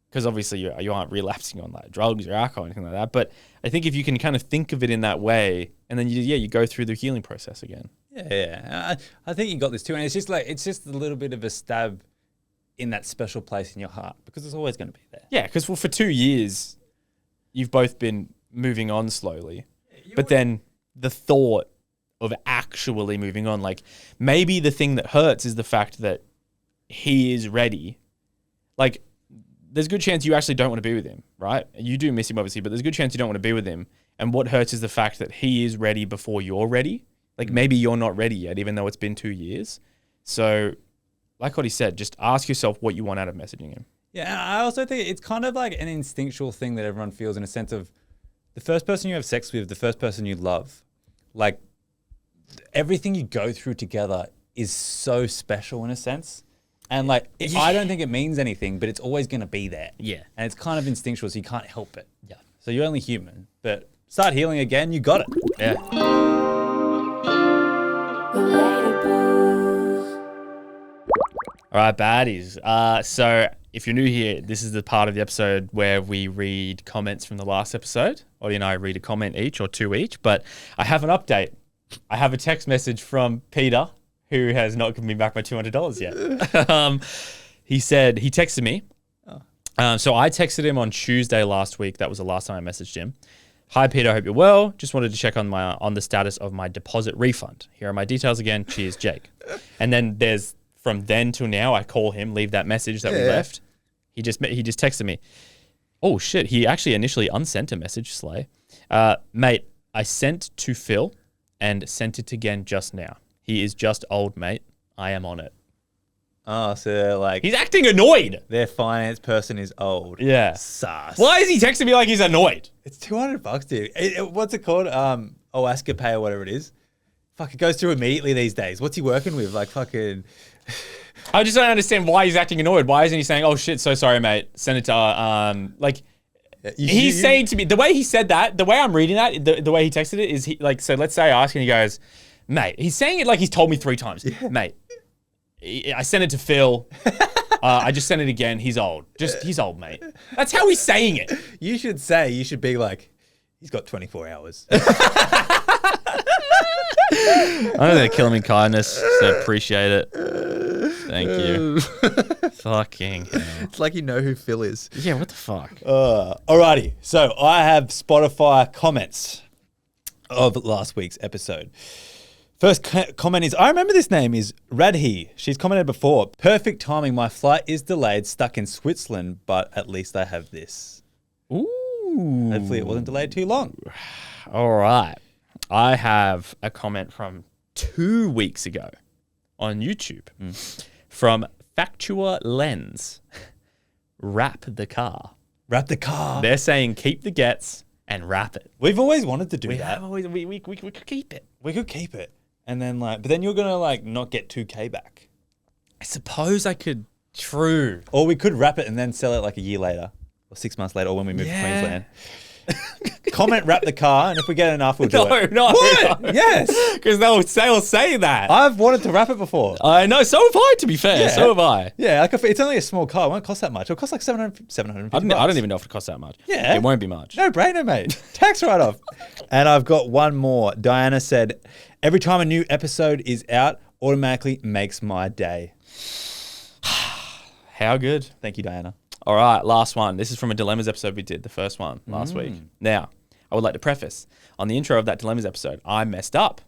because obviously you aren't relapsing on like drugs or alcohol or anything like that. But I think if you can kind of think of it in that way, and then you go through the healing process again. Yeah. I think you got this too, and it's just a little bit of a stab in that special place in your heart because it's always going to be there. Yeah, because for 2 years, you've both been moving on slowly, but then the thought of actually moving on, like maybe the thing that hurts is the fact that he is ready. Like, there's a good chance you actually don't want to be with him, right? You do miss him, obviously, but there's a good chance you don't want to be with him. And what hurts is the fact that he is ready before you're ready. Like, maybe you're not ready yet, even though it's been 2 years. So, like what he said, just ask yourself what you want out of messaging him. Yeah, and I also think it's kind of like an instinctual thing that everyone feels in a sense of the first person you have sex with, the first person you love. Like, everything you go through together is so special in a sense. And like, I don't think it means anything, but it's always going to be there. Yeah. And it's kind of instinctual, so you can't help it. Yeah. So you're only human, but start healing again, you got it. Yeah. All right, baddies. So if you're new here, this is the part of the episode where we read comments from the last episode. Ollie and I read a comment each or two each, but I have an update. I have a text message from Peter, who has not given me back my $200 yet. He said, he texted me. So I texted him on Tuesday last week. That was the last time I messaged him. Hi, Peter. I hope you're well. Just wanted to check on the status of my deposit refund. Here are my details again. Cheers, Jake. And then there's from then till now, I call him, leave that message that we left. He just texted me. Oh shit! He actually initially unsent a message. Slay, mate. I sent to Phil and sent it again just now. He is just old, mate. I am on it. Oh, so they're like, He's acting annoyed. their finance person is old. Yeah. Sus. Why is he texting me like he's annoyed? It's $200, dude. What's it called? Oscar Pay or whatever it is. Fuck, it goes through immediately these days. What's he working with? Like fucking. I just don't understand why he's acting annoyed. Why isn't he saying, "Oh shit, so sorry, mate. Send it to like." He's saying to me the way he said that, the way I'm reading that, the way he texted it is he like. So let's say I ask and he goes, "Mate," he's saying it like he's told me 3 times. Yeah. Mate, I sent it to Phil. I just sent it again. He's old. He's old, mate. That's how he's saying it. You should be like, he's got 24 hours. I know they're killing me kindness, so appreciate it. Thank you. Fucking hell. It's like you know who Phil is. Yeah, what the fuck? Alrighty, so I have Spotify comments of last week's episode. First comment is, I remember this name is Radhi. She's commented before. Perfect timing. My flight is delayed, stuck in Switzerland, but at least I have this. Ooh. Hopefully it wasn't delayed too long. All right. I have a comment from 2 weeks ago on YouTube from Factua Lens. Wrap the car. Wrap the car. They're saying keep the gets and wrap it. We've always wanted to do We that. have always, we could keep it. We could keep it. And then but then you're going to not get 2K back. I suppose I could. True. Or we could wrap it and then sell it like a year later or 6 months later or when we move to Queensland. Comment wrap the car, and if we get enough, we'll do it. No. What? Yes. Because they'll say that. I've wanted to wrap it before. I know. So have I, to be fair. Yeah. So have I. Yeah, like it's only a small car. It won't cost that much. It'll cost like 750 I don't even know if it costs that much. Yeah. It won't be much. No brainer, mate. Tax write-off. And I've got one more. Diana said, every time a new episode is out, automatically makes my day. How good. Thank you, Diana. All right, last one. This is from a Dilemmas episode we did, the first one last week. Now, I would like to preface, on the intro of that Dilemmas episode, I messed up.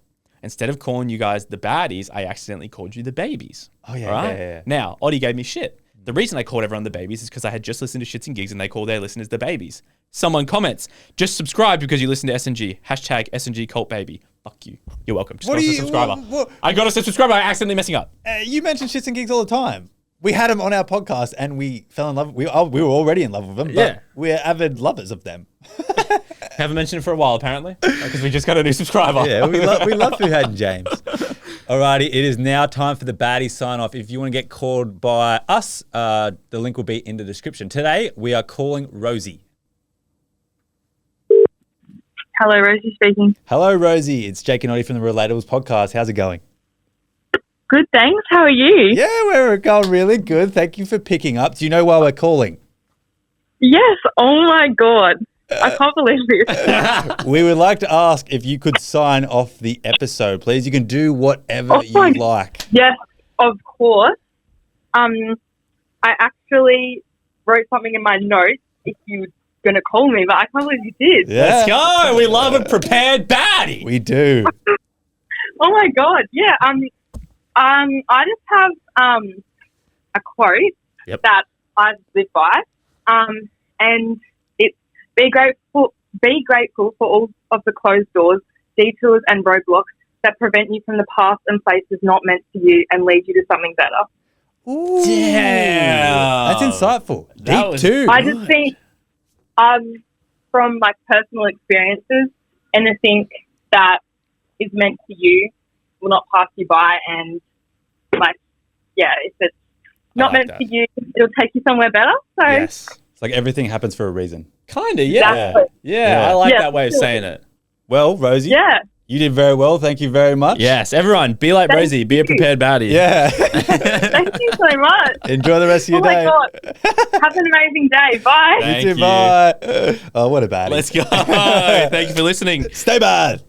Instead of calling you guys the baddies, I accidentally called you the babies. Oh, yeah, All right? yeah. Now, Oddie gave me shit. The reason I called everyone the babies is because I had just listened to Shits and Gigs and they call their listeners the babies. Someone comments, just subscribe because you listen to SNG. Hashtag SNG cult baby. Fuck you. You're welcome. Just got us a subscriber. what? I got us a subscriber. I accidentally messing up. You mention Shits and Gigs all the time. We had them on our podcast and we fell in love. We were already in love with them, but Yeah. we're avid lovers of them. Haven't mentioned it for a while, apparently, because we just got a new subscriber. Yeah, we love Fuhad and James. Alrighty, it is now time for the baddie sign off. If you want to get called by us, the link will be in the description. Today, we are calling Rosie. Hello, Rosie speaking. Hello, Rosie. It's Jake and Oddie from the Relatables podcast. How's it going? Good, thanks. How are you? Yeah, we're going really good. Thank you for picking up. Do you know why we're calling? Yes. Oh my God. I can't believe this. We would like to ask if you could sign off the episode, please. You can do whatever Oh you my- like. Yes, of course. I actually wrote something in my notes if you were going to call me, but I can't believe you did. Yeah, Let's go. We love a prepared baddie. we do. Oh my God. Yeah. I just have a quote that I live by, and it's be grateful for all of the closed doors, detours, and roadblocks that prevent you from the paths and places not meant for you and lead you to something better. Ooh, Damn. that's insightful. That Deep was- too. I just think, from my personal experiences, anything that is meant for you will not pass you by, and if it's not like meant that. for you, it'll take you somewhere better. So Yes. It's like everything happens for a reason. Kind of, yeah. Exactly. Yeah, Yeah. I like Yeah. that way of saying it. Well, Rosie, yeah, you did very well. Thank you very much. Yes, everyone, be like Thank Rosie. Be a you. prepared baddie. Yeah. thank you so much. Enjoy the rest of Oh your my day. God. Have an amazing day. Bye. Thank You too. you. Bye. Oh, what a baddie. Let's go. Thank you for listening. Stay bad.